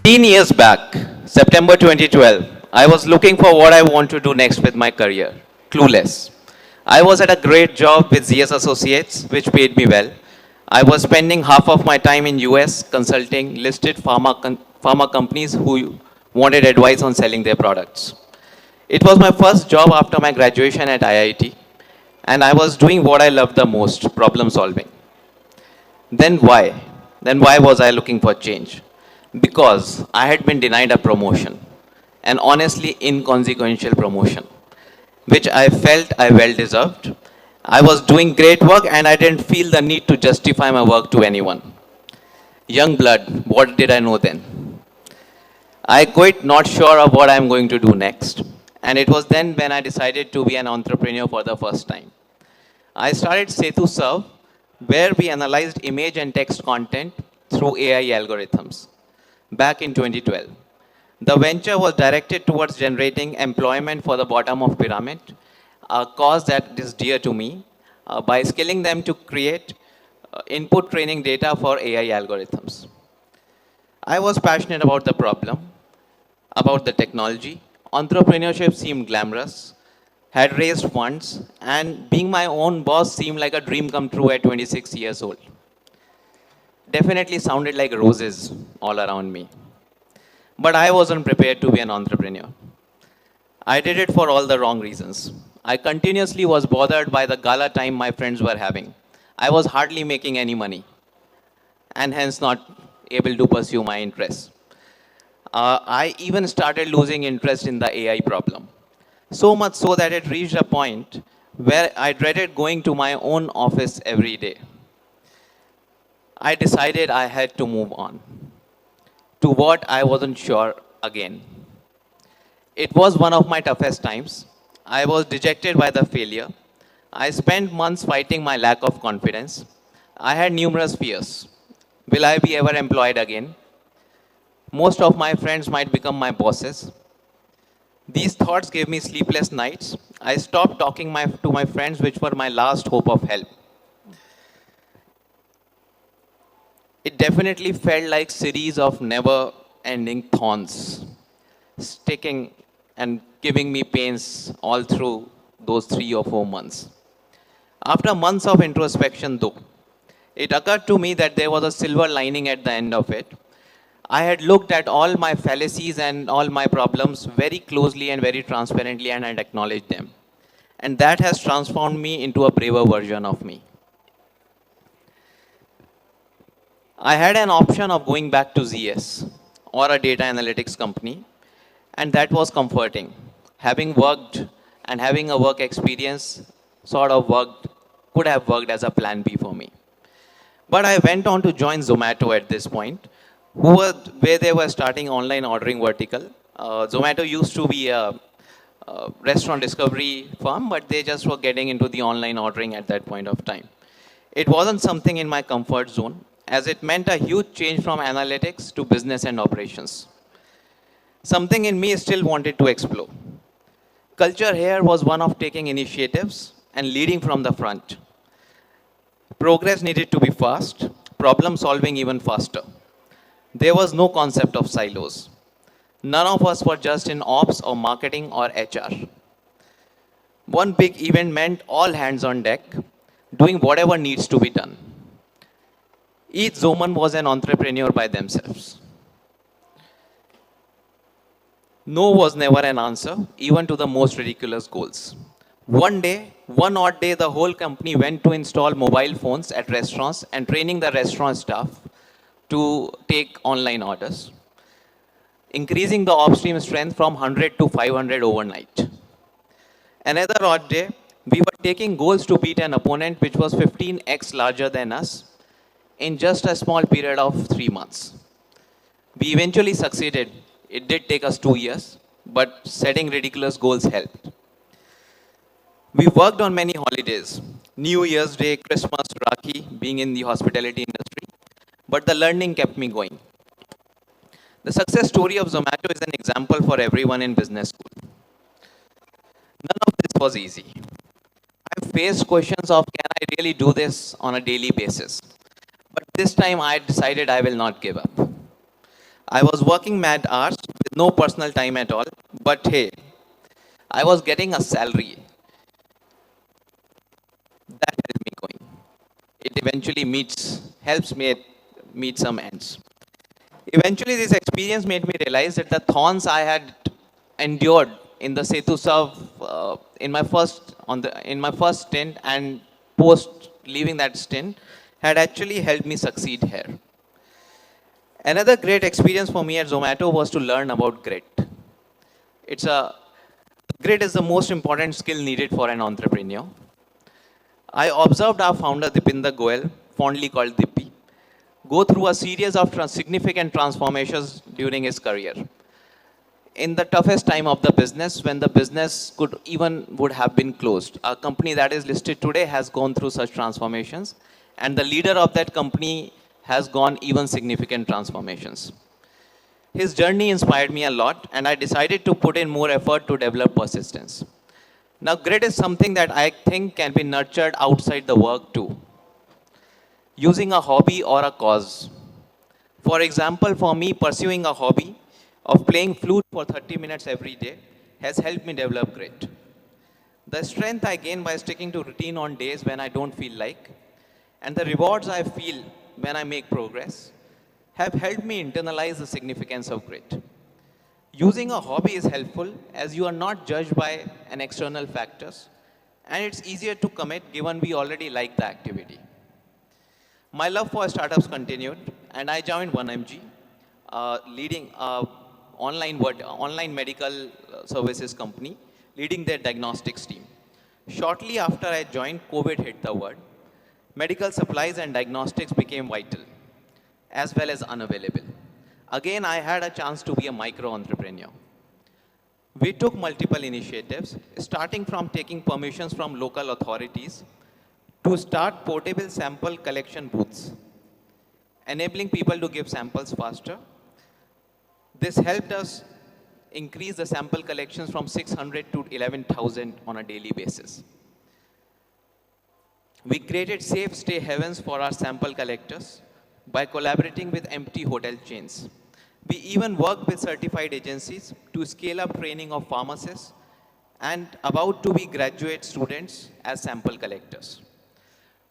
15 years back, September 2012, I was looking for what I want to do next with my career. Clueless. I was at a great job with ZS Associates, which paid me well. I was spending half of my time in US consulting listed pharma companies who wanted advice on selling their products. It was my first job after my graduation at IIT, and I was doing what I loved the most, problem solving. Then why? Then why was I looking for change? Because I had been denied a promotion, an honestly inconsequential promotion, which I felt I well deserved. I was doing great work and I didn't feel the need to justify my work to anyone. Young blood, what did I know then? I quit not sure of what I'm going to do next. And it was then when I decided to be an entrepreneur for the first time. I started Setu Serve, where we analyzed image and text content through AI algorithms back in 2012. The venture was directed towards generating employment for the bottom of pyramid, a cause that is dear to me, by skilling them to create input training data for AI algorithms. I was passionate about the problem, about the technology. Entrepreneurship seemed glamorous, had raised funds, and being my own boss seemed like a dream come true at 26 years old. Definitely sounded like roses all around me. But I wasn't prepared to be an entrepreneur. I did it for all the wrong reasons. I continuously was bothered by the gala time my friends were having. I was hardly making any money and hence not able to pursue my interests. I even started losing interest in the AI problem. So much so that it reached a point where I dreaded going to my own office every day. I decided I had to move on to what I wasn't sure again. It was one of my toughest times. I was dejected by the failure. I spent months fighting my lack of confidence. I had numerous fears. Will I be ever employed again? Most of my friends might become my bosses. These thoughts gave me sleepless nights. I stopped talking to my friends, which were my last hope of help. It definitely felt like series of never-ending thorns, sticking and giving me pains all through those 3 or 4 months. After months of introspection, though, it occurred to me that there was a silver lining at the end of it. I had looked at all my fallacies and all my problems very closely and very transparently and had acknowledged them. And that has transformed me into a braver version of me. I had an option of going back to ZS or a data analytics company, and that was comforting. Having worked and having a work experience could have worked as a plan B for me. But I went on to join Zomato at this point, where they were starting online ordering vertical. Zomato used to be a restaurant discovery firm, but they just were getting into the online ordering at that point of time. It wasn't something in my comfort zone, as it meant a huge change from analytics to business and operations. Something in me still wanted to explore. Culture here was one of taking initiatives and leading from the front. Progress needed to be fast, problem solving even faster. There was no concept of silos. None of us were just in ops or marketing or HR. One big event meant all hands on deck, doing whatever needs to be done. Each Zoman was an entrepreneur by themselves. No was never an answer, even to the most ridiculous goals. One odd day, the whole company went to install mobile phones at restaurants and training the restaurant staff to take online orders, increasing the upstream strength from 100 to 500 overnight. Another odd day, we were taking goals to beat an opponent which was 15x larger than us in just a small period of 3 months. We eventually succeeded. It did take us 2 years, but setting ridiculous goals helped. We worked on many holidays, New Year's Day, Christmas, Rakhi, being in the hospitality industry, but the learning kept me going. The success story of Zomato is an example for everyone in business school. None of this was easy. I faced questions of, can I really do this on a daily basis? But this time I decided I will not give up. I was working mad hours with no personal time at all, but hey, I was getting a salary that helped me going. It eventually helps me meet some ends. Eventually, this experience made me realize that the thorns I had endured in the Setu Sav in my first stint and post leaving that stint had actually helped me succeed here. Another great experience for me at Zomato was to learn about grit. It's a Grit is the most important skill needed for an entrepreneur. I observed our founder Dipinder Goyal, fondly called Dippy, go through a series of significant transformations during his career. In the toughest time of the business, when the business would have been closed, a company that is listed today has gone through such transformations, and the leader of that company has gone even significant transformations. His journey inspired me a lot, and I decided to put in more effort to develop persistence. Now, grit is something that I think can be nurtured outside the work too, using a hobby or a cause. For example, for me, pursuing a hobby of playing flute for 30 minutes every day has helped me develop grit. The strength I gain by sticking to routine on days when I don't feel like, and the rewards I feel when I make progress, have helped me internalize the significance of grit. Using a hobby is helpful as you are not judged by an external factors, and it's easier to commit given we already like the activity. My love for startups continued, and I joined 1MG, leading online medical services company, leading their diagnostics team. Shortly after I joined, COVID hit the world. Medical supplies and diagnostics became vital, as well as unavailable. Again, I had a chance to be a micro entrepreneur. We took multiple initiatives, starting from taking permissions from local authorities to start portable sample collection booths, enabling people to give samples faster. This helped us increase the sample collections from 600 to 11,000 on a daily basis. We created safe stay heavens for our sample collectors by collaborating with empty hotel chains. We even worked with certified agencies to scale up training of pharmacists and about to be graduate students as sample collectors.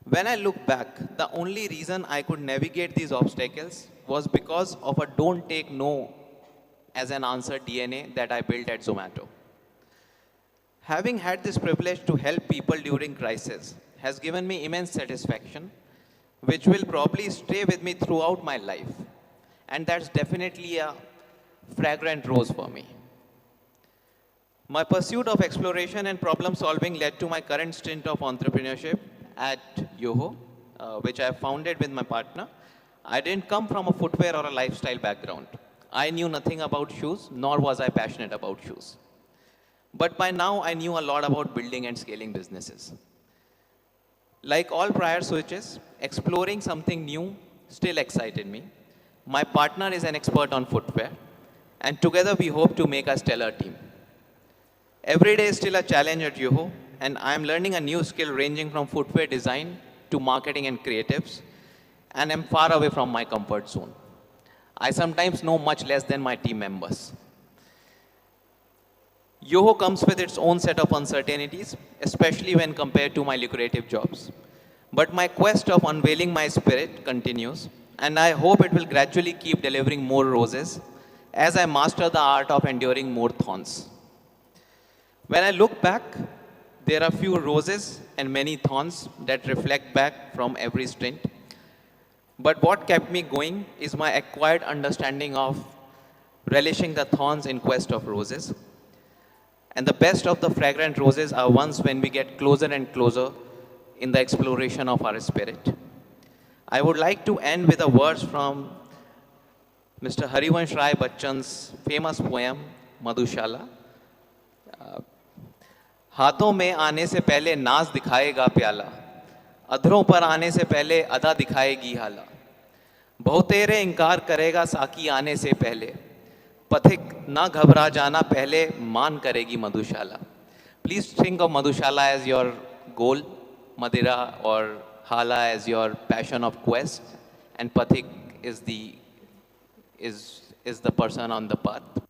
When I look back, the only reason I could navigate these obstacles was because of a don't take no as an answer DNA that I built at Zomato. Having had this privilege to help people during crisis has given me immense satisfaction, which will probably stay with me throughout my life. And that's definitely a fragrant rose for me. My pursuit of exploration and problem solving led to my current stint of entrepreneurship at Yoho, which I founded with my partner. I didn't come from a footwear or a lifestyle background. I knew nothing about shoes, nor was I passionate about shoes. But by now, I knew a lot about building and scaling businesses. Like all prior switches, exploring something new still excited me. My partner is an expert on footwear, and together we hope to make a stellar team. Every day is still a challenge at Yoho, and I am learning a new skill ranging from footwear design to marketing and creatives, and am far away from my comfort zone. I sometimes know much less than my team members. Yoho comes with its own set of uncertainties, especially when compared to my lucrative jobs. But my quest of unveiling my spirit continues, and I hope it will gradually keep delivering more roses as I master the art of enduring more thorns. When I look back, there are few roses and many thorns that reflect back from every stint. But what kept me going is my acquired understanding of relishing the thorns in quest of roses. And the best of the fragrant roses are ones when we get closer and closer in the exploration of our spirit. I would like to end with a verse from Mr. Harivansh Rai Bachchan's famous poem, Madhushala. हाथों में आने से पहले नाज दिखाएगा प्याला, अधरों पर आने से पहले अदा दिखाएगी हाला, बहुतेरे इनकार करेगा साकी आने से पहले, पथिक ना घबरा जाना पहले मान करेगी मधुशाला. Please think of Madhushala as your goal, Madira or Hala as your passion of quest, and Pathik is is the person on the path.